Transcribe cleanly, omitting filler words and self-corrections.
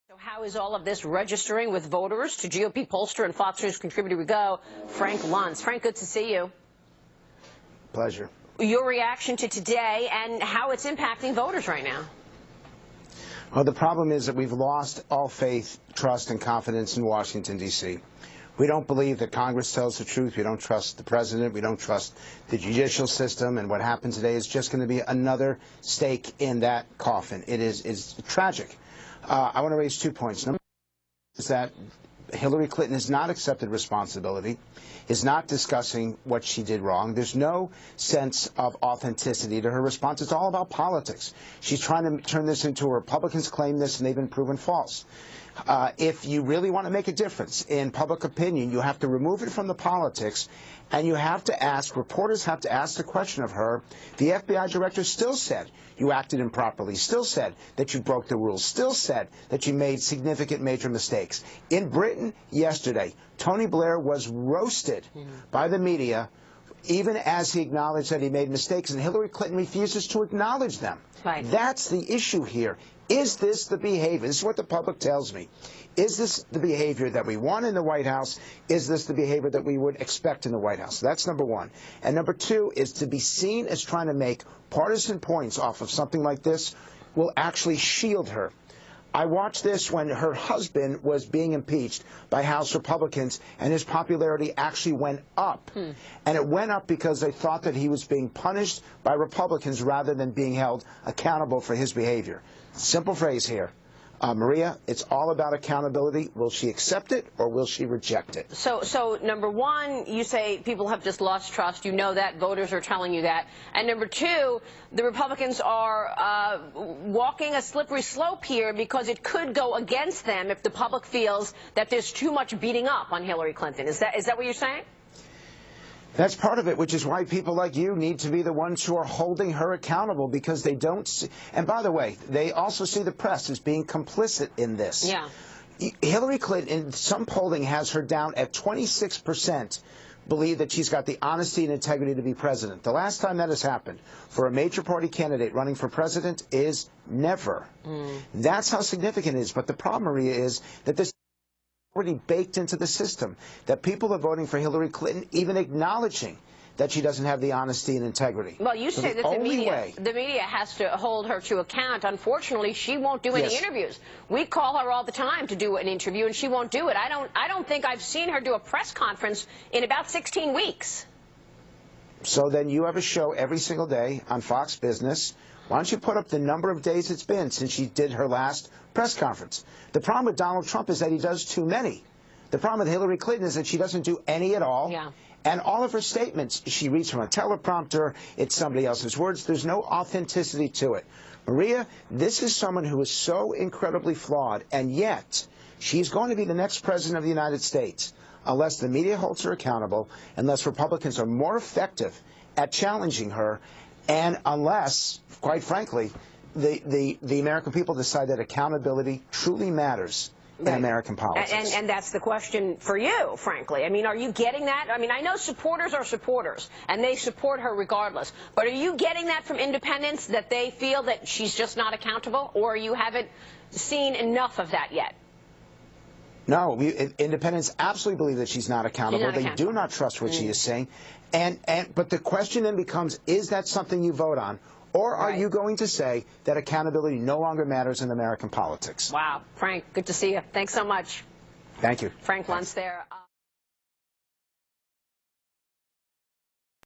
So how is all of this registering with voters? To GOP pollster and Fox News contributor we go, Frank Luntz. Frank, good to see you. Pleasure. Your reaction to today and how it's impacting voters right now. Well, the problem is that we've lost all faith, trust, and confidence in Washington, D.C. We don't believe that Congress tells the truth. We don't trust the president. We don't trust the judicial system. And what happened today is just going to be another stake in that coffin. It's tragic. I want to raise 2 points. Number one is that Hillary Clinton has not accepted responsibility, is not discussing what she did wrong. There's no sense of authenticity to her response. It's all about politics. She's trying to turn this into a Republicans claim this, and they've been proven false. If you really want to make a difference in public opinion, you have to remove it from the politics, and you have to ask, reporters have to ask the question of her. The FBI director still said you acted improperly, still said that you broke the rules, still said that you made significant major mistakes. In Britain yesterday, Tony Blair was roasted by the media, even as he acknowledged that he made mistakes, and Hillary Clinton refuses to acknowledge them. Right. That's the issue here. Is this the behavior? This is what the public tells me. Is this the behavior that we want in the White House? Is this the behavior that we would expect in the White House? That's number one. And number two is to be seen as trying to make partisan points off of something like this will actually shield her. I watched this when her husband was being impeached by House Republicans, and his popularity actually went up. And it went up because they thought that he was being punished by Republicans rather than being held accountable for his behavior. Simple phrase here. Maria, it's all about accountability. Will she accept it or will she reject it? So number one, you say people have just lost trust. You know that. Voters are telling you that. And number two, the Republicans are walking a slippery slope here because it could go against them if the public feels that there's too much beating up on Hillary Clinton. Is that what you're saying? That's part of it, which is why people like you need to be the ones who are holding her accountable, because they don't see. And by the way, they also see the press as being complicit in this. Yeah. Hillary Clinton, in some polling, has her down at 26% believe that she's got the honesty and integrity to be president. The last time that has happened for a major party candidate running for president is never. That's how significant it is. But the problem, Maria, is that this already baked into the system, that people are voting for Hillary Clinton even acknowledging that she doesn't have the honesty and integrity. Well, you say that the media has to hold her to account. Unfortunately, she won't do any interviews. We call her all the time to do an interview, and she won't do it. I don't think I've seen her do a press conference in about 16 weeks. So then you have a show every single day on Fox Business. Why don't you put up the number of days it's been since she did her last press conference? The problem with Donald Trump is that he does too many. The problem with Hillary Clinton is that she doesn't do any at all. Yeah. And all of her statements, she reads from a teleprompter. It's somebody else's words. There's no authenticity to it. Maria, this is someone who is so incredibly flawed, and yet she's going to be the next president of the United States unless the media holds her accountable, unless Republicans are more effective at challenging her, and unless, quite frankly, the American people decide that accountability truly matters in American politics. And that's the question for you, frankly. I mean, are you getting that? I mean, I know supporters are supporters, and they support her regardless. But are you getting that from independents, that they feel that she's just not accountable, or you haven't seen enough of that yet? No, independents absolutely believe that she's not accountable. They do not trust what she is saying. But the question then becomes, is that something you vote on? Or are you going to say that accountability no longer matters in American politics? Wow. Frank, good to see you. Thanks so much. Thank you. Frank Luntz there.